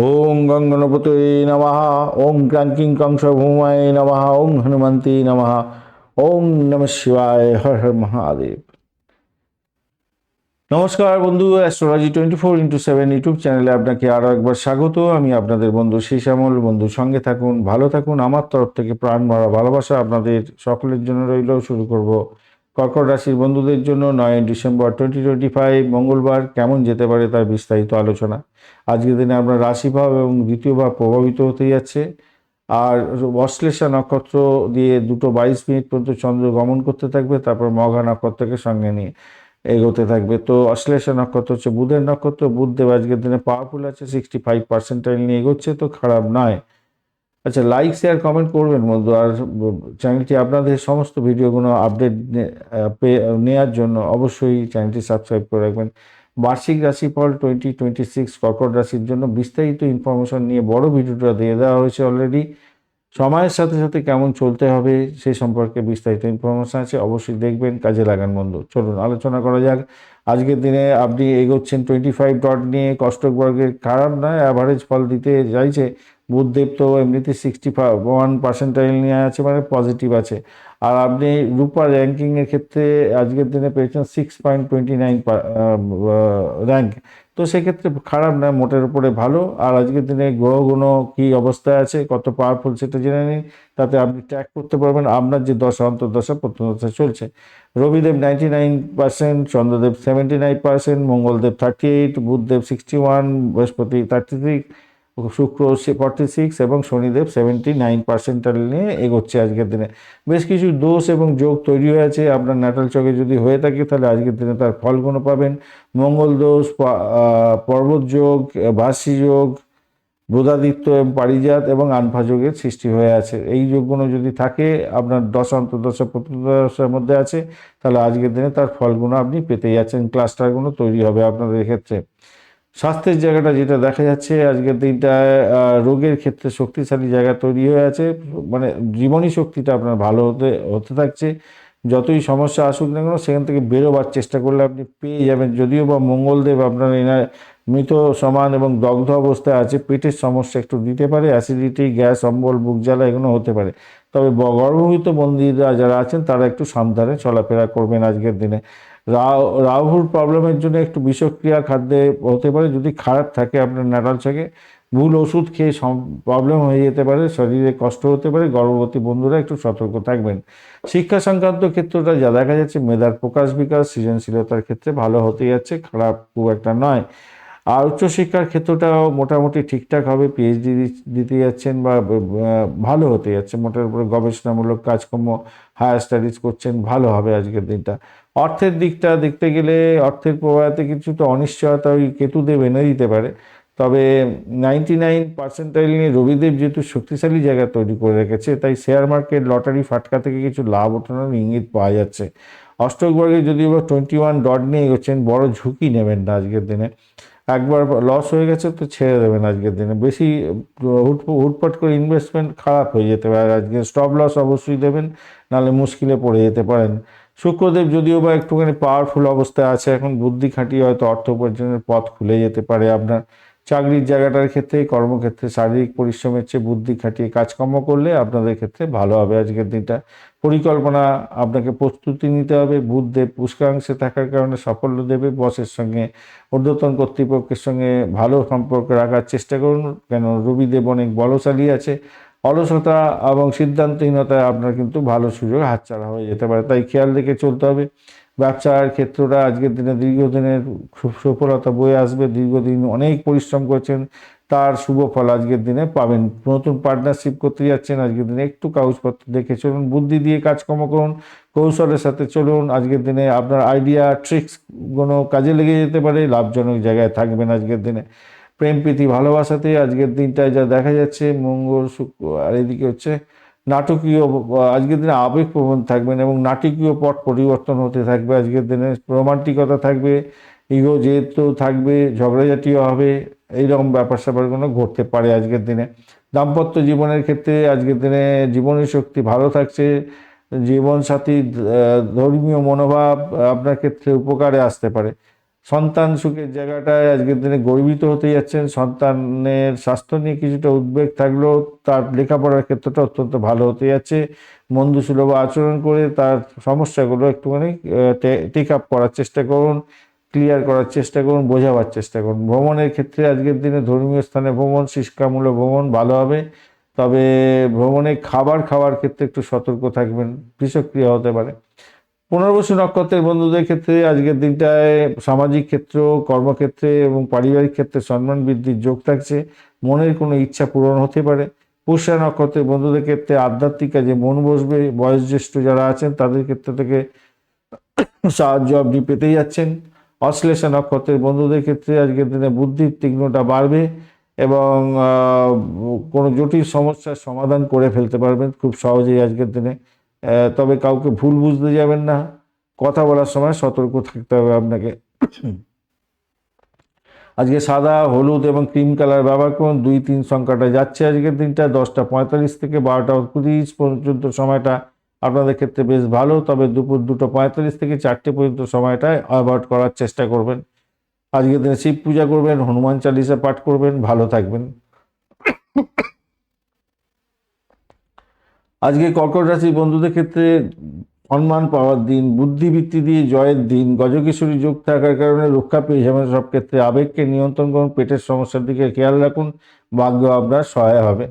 ওং গং গণপতয়ে নমঃ। ওং ক্রান্তিং কংস ভৌমায় নমঃ। ওং হনুমন্তে নমঃ। ওং নমঃ শিবায়। হর হর মহাদেব। নমস্কার বন্ধু, অ্যাস্ট্রোলজি 24x7 ইউটিউব চ্যানেলে আপনাকে আরও একবার স্বাগত। আমি আপনাদের বন্ধু শ্যামল। বন্ধু সঙ্গে থাকুন, ভালো থাকুন। আমার তরফ থেকে প্রাণ ভরা ভালোবাসা আপনাদের সকলের জন্য রইল। শুরু করব কর্কট রাশির বন্ধুদের জন্য 9 ডিসেম্বর 2025 মঙ্গলবার কেমন যেতে পারে তার বিস্তারিত আলোচনা। আজকের দিনে আপনার রাশিভাব এবং দ্বিতীয় ভাব প্রভাবিত হতে যাচ্ছে। আর অশ্লেষা নক্ষত্র দিয়ে 2:22 পর্যন্ত চন্দ্র গমন করতে থাকবে, তারপর মঘা নক্ষত্রকে সঙ্গে নিয়ে এগোতে থাকবে। তো অশ্লেষা নক্ষত্র হচ্ছে বুধের নক্ষত্র। বুধদেব আজকের দিনে পাওয়ারফুল আছে, 65% নিয়ে এগোচ্ছে, তো খারাপ নয়। আচ্ছা, লাইক শেয়ার কমেন্ট করবেন বন্ধু। আর চ্যানেলটি আপনাদের সমস্ত ভিডিওগুলো আপডেট নেওয়ার জন্য অবশ্যই চ্যানেলটি সাবস্ক্রাইব করে রাখবেন। বার্ষিক রাশিফল 2026 কর্কট রাশির জন্য বিস্তারিত ইনফরমেশন নিয়ে বড় ভিডিওটা দিয়ে দেওয়া হয়েছে অলরেডি। সময়ের সাথে সাথে কেমন চলতে হবে সেই সম্পর্কে বিস্তারিত ইনফরমেশন আছে, অবশ্যই দেখবেন, কাজে লাগান বন্ধু। চলুন আলোচনা করা যাক। আজকের দিনে আপনি এগোচ্ছেন 25 ডট নিয়ে। কষ্টক বর্গের খারাপ নয়, অ্যাভারেজ ফল দিতে চাইছে। বুধদেব তো এমনিতে 61% নিয়ে আছে, মানে পজিটিভ আছে। আর আপনি রূপার র্যাঙ্কিংয়ের ক্ষেত্রে আজকের দিনে পেয়েছেন 6.29 র্যাঙ্ক। তো সেক্ষেত্রে খারাপ না, মোটের উপরে ভালো। আর আজকের দিনে গ্রহগুলো কি অবস্থায় আছে, কত পাওয়ারফুল সেটা জেনে নিন। তাতে আপনি ট্র্যাক করতে পারবেন আপনার যে দশা অন্তর্দশা প্রত্যন্তদশা চলছে। রবিদেব 99%, চন্দ্রদেব 79%, মঙ্গলদেব 38, বুধদেব 61, বৃহস্পতি 36, শুক্র 46 এবং শনিদেব 79% নিয়ে এগোচ্ছে আজকের দিনে। বেশ কিছু দোষ এবং যোগ তৈরি হয়েছে আপনার ন্যাটাল চকে যদি হয়ে থাকে, তাহলে আজকের দিনে তার ফলগুলো পাবেন। মঙ্গল দোষ, পর্বত যোগ, ভাসি যোগ, বুধাদিত্য এবং পারিজাত এবং আনফা যোগের সৃষ্টি হয়ে আছে। এই যোগগুলো যদি থাকে আপনার দশা অন্তর্দশা প্রত্যন্তদশার মধ্যে আছে, তাহলে আজকের দিনে তার ফলগুলো আপনি পেতে যাচ্ছেন। ক্লাস্টারগুলো তৈরি হবে আপনাদের ক্ষেত্রে। স্বাস্থ্যের জায়গাটা যেটা দেখা যাচ্ছে আজকের দিনটায়, রোগের ক্ষেত্রে শক্তিশালী জায়গা তৈরি হয়ে আছে। মানে জীবনী শক্তিটা আপনার ভালো হতে হতে থাকছে। যতই সমস্যা আসুক না কেন, সেখান থেকে বেরোবার চেষ্টা করলে আপনি পেয়ে যাবেন। যদিও বা মঙ্গলদেব আপনার এনার মৃত সমান এবং দগ্ধ অবস্থায় আছে, পেটের সমস্যা একটু দিতে পারে, অ্যাসিডিটি, গ্যাস, অম্বল, বুক জ্বালা এগুলো হতে পারে। তবে গর্ভবহিত বন্দীরা যারা আছেন তারা একটু সাবধানে চলাফেরা করবেন আজকের দিনে। রাহুর প্রবলেমের জন্য একটু বিষক্রিয়া খাদ্যে হতে পারে। যদি খারাপ থাকে আপনার নাটাল থেকে, ভুল ওষুধ খেয়ে প্রবলেম হয়ে যেতে পারে, শরীরে কষ্ট হতে পারে। গর্ভবতী বন্ধুরা একটু সতর্ক থাকবেন। শিক্ষা সংক্রান্ত ক্ষেত্রটা যা দেখা যাচ্ছে, মেধার প্রকাশ বিকাশ, সৃজনশীলতার ক্ষেত্রে ভালো হতে যাচ্ছে, খারাপ খুব একটা নয়। আর উচ্চশিক্ষার ক্ষেত্রটাও মোটামুটি ঠিকঠাক হবে। পিএইচডি দিতে যাচ্ছেন বা ভালো হতে যাচ্ছে, মোটের উপরে গবেষণামূলক কাজকর্ম, হায়ার স্টাডিজ করছেন, ভালো হবে আজকের দিনটা। অর্থের দিকটা দেখতে গেলে অর্থের প্রবাহতে কিছুটা অনিশ্চয়তা ওই কেতুদেব এনে দিতে পারে। তবে 99% নিয়ে রবিদেব যেহেতু শক্তিশালী জায়গা তৈরি করে রেখেছে, তাই শেয়ার মার্কেট, লটারি, ফাটকা থেকে কিছু লাভ ওঠানোর ইঙ্গিত পাওয়া যাচ্ছে। অষ্টক বর্গে যদিও বা 21 ডট নিয়ে এগোচ্ছেন, বড় ঝুঁকি নেবেন না আজকের দিনে। একবার লস হয়ে গেছে তো ছেড়ে দেবেন আজকের দিনে। বেশি হুটপাট করে ইনভেস্টমেন্ট খারাপ হয়ে যেতে পারে। আজকে স্টপ লস অবশ্যই দেবেন, নাহলে মুশকিলে পড়ে যেতে পারেন। শুক্রদেব যদিও বা একটুখানি পাওয়ারফুল অবস্থায় আছে, এখন বুদ্ধি খাটিয়ে হয়তো অর্থ উপার্জনের পথ খুলে যেতে পারে আপনার। চাকরির জায়গাটার ক্ষেত্রে, কর্মক্ষেত্রে শারীরিক পরিশ্রমের চেয়ে বুদ্ধি খাটিয়ে কাজকর্ম করলে আপনাদের ক্ষেত্রে ভালো হবে আজকের দিনটা। পরিকল্পনা, আপনাকে প্রস্তুতি নিতে হবে। বুধদেব পুষ্করাংশে থাকার কারণে সাফল্য দেবে। বসের সঙ্গে, ঊর্ধ্বতন কর্তৃপক্ষের সঙ্গে ভালো সম্পর্ক রাখার চেষ্টা করুন, কেন রবিদেব অনেক বলশালী আছে। অলসতা এবং সিদ্ধান্তহীনতায় আপনার কিন্তু ভালো সুযোগ হাতছাড়া হয়ে যেতে পারে, তাই খেয়াল রেখে চলতে হবে। ব্যবসার ক্ষেত্রটা আজকের দিনে দীর্ঘদিনের সফলতা বয়ে আসবে। দীর্ঘদিন অনেক পরিশ্রম করছেন, তার শুভ ফল আজকের দিনে পাবেন। নতুন পার্টনারশিপ করতে যাচ্ছেন, আজকের দিনে একটু কাগজপত্র দেখে চলুন, বুদ্ধি দিয়ে কাজকর্ম করুন, কৌশলের সাথে চলুন। আজকের দিনে আপনার আইডিয়া, ট্রিক্স কোনো কাজে লেগে যেতে পারে, লাভজনক জায়গায় থাকবেন আজকের দিনে। প্রেম প্রীতি ভালোবাসাতে আজকের দিনটায় যা দেখা যাচ্ছে, মঙ্গল শুক্র আর এদিকে হচ্ছে নাটকীয়, আজকের দিনে আবেগপ্রবণ থাকবেন এবং নাটকীয় পট পরিবর্তন হতে থাকবে। আজকের দিনে রোমান্টিকতা থাকবে, ইগো যেহেতু থাকবে, ঝগড়াঝাটিও হবে, এইরকম ব্যাপার স্যাপারগুলো ঘটতে পারে আজকের দিনে। দাম্পত্য জীবনের ক্ষেত্রে আজকের দিনে জীবনী শক্তি ভালো থাকছে। জীবনসাথী ধর্মীয় মনোভাব আপনার ক্ষেত্রে উপকারে আসতে পারে। সন্তান সুখের জায়গাটায় আজকের দিনে গর্বিত হতে যাচ্ছেন। সন্তানের স্বাস্থ্য নিয়ে কিছুটা উদ্বেগ থাকলেও তার লেখাপড়ার ক্ষেত্রটা অত্যন্ত ভালো হতে যাচ্ছে। বন্ধুসুলভ আচরণ করে তার সমস্যাগুলো একটুখানি টেক আপ করার চেষ্টা করুন, ক্লিয়ার করার চেষ্টা করুন, বোঝাবার চেষ্টা করুন। ভ্রমণের ক্ষেত্রে আজকের দিনে ধর্মীয় স্থানে ভ্রমণ, শিক্ষামূলক ভ্রমণ ভালো হবে। তবে ভ্রমণে খাওয়ার ক্ষেত্রে একটু সতর্ক থাকবেন, বিষক্রিয়া হতে পারে। পুনর্বসু নক্ষত্রের বন্ধুদের ক্ষেত্রে আজকের দিনটায় সামাজিক ক্ষেত্র, কর্মক্ষেত্রে এবং পারিবারিক ক্ষেত্রে সম্মান বৃদ্ধির যোগ থাকছে। মনের কোনো ইচ্ছা পূরণ হতে পারে। পুষ্যা নক্ষত্রের বন্ধুদের ক্ষেত্রে আধ্যাত্মিক কাজে মন বসবে। বয়োজ্যেষ্ঠ যারা আছেন তাদের ক্ষেত্র থেকে সাহায্য আপনি পেতেই যাচ্ছেন। অশ্লেষা নক্ষত্রের বন্ধুদের ক্ষেত্রে আজকের দিনে বুদ্ধির তীক্ষ্ণতা বাড়বে এবং কোনো জটিল সমস্যার সমাধান করে ফেলতে পারবেন খুব সহজেই আজকের দিনে। তবে কাউকে ভুল বুঝতে যাবেন না, কথা বলার সময় সতর্ক থাকতে হবে আপনাকে। আজকে সাদা, হলুদ এবং ক্রিম কালার ব্যবহার করুন। 2-3 সংখ্যাটা যাচ্ছে আজকের দিনটা। 10:45 থেকে 12:30 পর্যন্ত সময়টা আপনাদের ক্ষেত্রে বেশ ভালো। তবে দুপুর 2:45 থেকে 4টে পর্যন্ত সময়টায় অ্যাভয়েড করার চেষ্টা করবেন। আজকের দিনে শিব পূজা করবেন, হনুমান চালিসা পাঠ করবেন, ভালো থাকবেন। আজকে কর্কট রাশির বন্ধুদের ক্ষেত্রে সম্মান পাওয়ার দিন, বুদ্ধিবৃত্তি দিয়ে জয়ের দিন। গজকেশরী যোগ থাকার কারণে রক্ষা পেয়ে যাবেন সব ক্ষেত্রে। আবেগকে নিয়ন্ত্রণ করুন, পেটের সমস্যার দিকে খেয়াল রাখুন, ভাগ্য আপনার সহায় হবে।